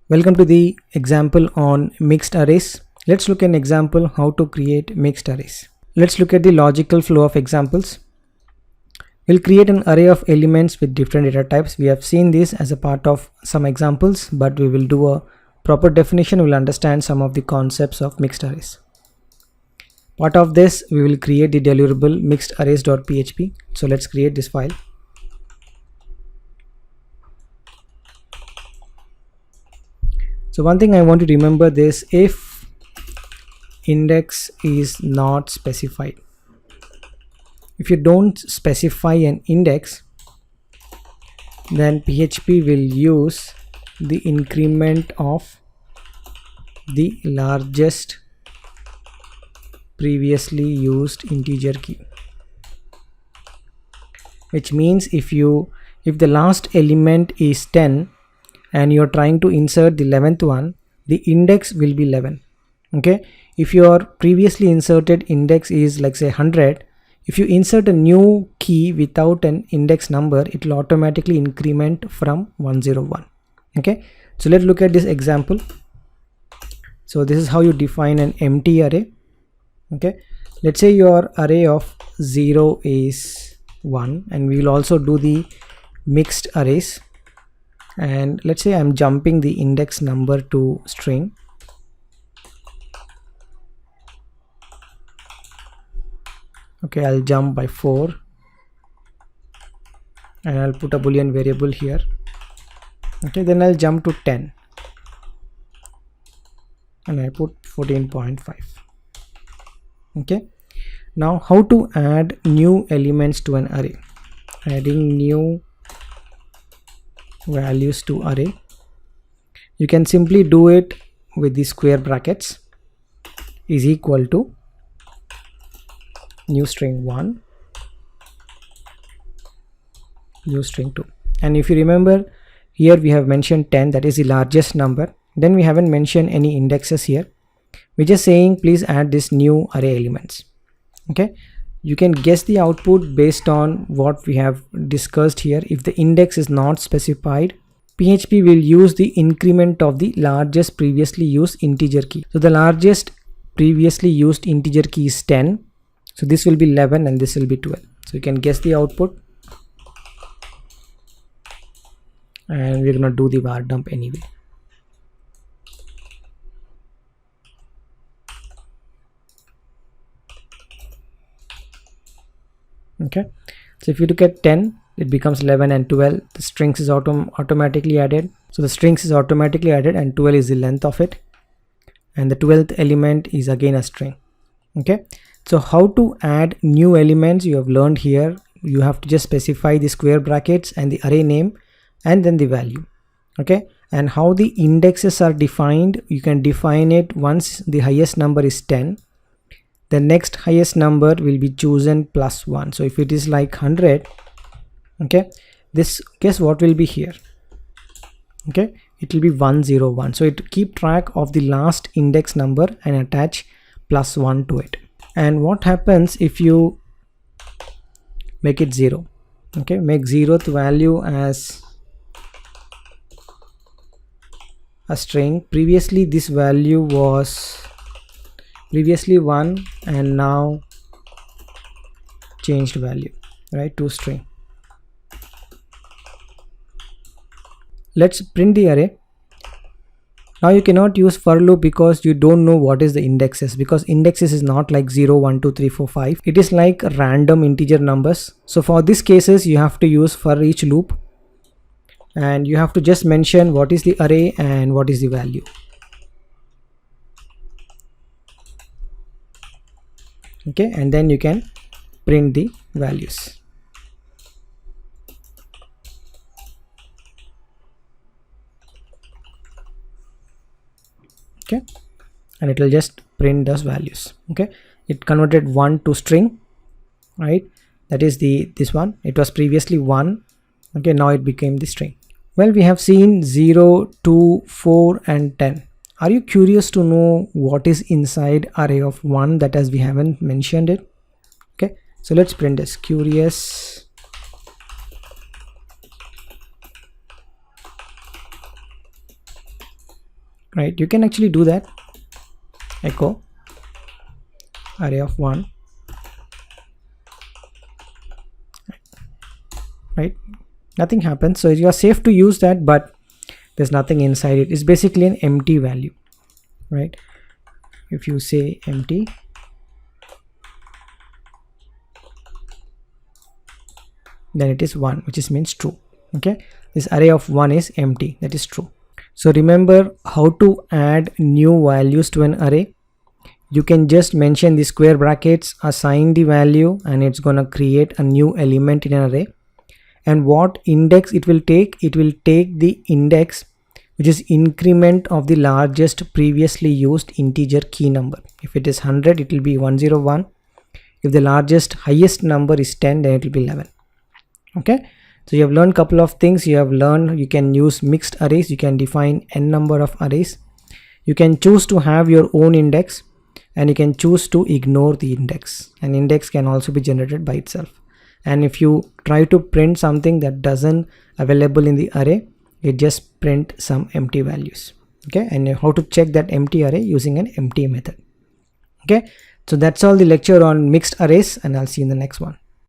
Welcome to the example on mixed arrays. Let's look at an example how to create mixed arrays. Let's look at the logical flow of examples. We'll create an array of elements with different data types. We have seen this as a part of some examples, but we will do a proper definition. We'll understand some of the concepts of mixed arrays. Part of this, we will create the deliverable mixedarrays.php. So let's create this file. So one thing I want to remember this, if index is not specified, if you don't specify an index, then PHP will use the increment of the largest previously used integer key, which means if the last element is 10 and you're trying to insert the 11th one, the index will be 11. Okay, if your previously inserted index is like say 100, if you insert a new key without an index number, it will automatically increment from 101. Okay, so let's look at this example. So this is how you define an empty array. Okay, let's say your array of 0 is 1, and we will also do the mixed arrays. And let's say I'm jumping the index number to string. Okay, I'll jump by 4 and I'll put a boolean variable here. Okay, then I'll jump to 10 and I put 14.5. Okay, now how to add new elements to an array? Adding new values to array, you can simply do it with the square brackets is equal to new string 1, new string 2. And if you remember, here we have mentioned 10, that is the largest number. Then we haven't mentioned any indexes here. We're just saying please add this new array elements. Okay, you can guess the output based on what we have discussed here. If the index is not specified, PHP will use the increment of the largest previously used integer key. So the largest previously used integer key is 10. So this will be 11 and this will be 12. So you can guess the output. And we're going to do the var dump anyway. Okay, so if you look at 10, it becomes 11 and 12. The strings is automatically added. So the strings is automatically added and 12 is the length of it. And the 12th element is again a string. Okay, so how to add new elements you have learned here. You have to just specify the square brackets and the array name and then the value. Okay, and how the indexes are defined, you can define it once the highest number is 10. The next highest number will be chosen plus 1. So if it is like 100, okay, this, guess what will be here? Okay, it will be 101. So it keep track of the last index number and attach plus 1 to it. And what happens if you make it 0? Okay, make 0th value as a string. Previously this value was previously 1 and now changed value, right, to string. Let's print the array. Now you cannot use for loop because you don't know what is the indexes, because indexes is not like 0 1 2 3 4 5. It is like random integer numbers. So for these cases you have to use for each loop, and you have to just mention what is the array and what is the value. Okay, and then you can print the values. Okay, and it will just print those values. Okay, it converted 1 to string, right? That is this one. It was previously 1. Okay, now it became the string. Well, we have seen 0, 2, 4 and 10. Are you curious to know what is inside array of 1, that as we haven't mentioned it? Okay, so let's print this. Curious right? You can actually do that. Echo array of 1, right? Nothing happens, so you are safe to use that, but there's nothing inside it. It's basically an empty value, right? If you say empty, then it is 1, which means true. Okay, this array of 1 is empty, that is true. So remember how to add new values to an array. You can just mention the square brackets, assign the value, and it's gonna create a new element in an array. And what index it will take the index which is increment of the largest previously used integer key number. If it is 100, it will be 101. If the highest number is 10, then it will be 11. Okay, so you have learned a couple of things. You have learned you can use mixed arrays. You can define n number of arrays. You can choose to have your own index, and you can choose to ignore the index. An index can also be generated by itself. And if you try to print something that doesn't available in the array, it just print some empty values. Okay, and how to check that empty array using an empty method. Okay, so that's all the lecture on mixed arrays, and I'll see you in the next one.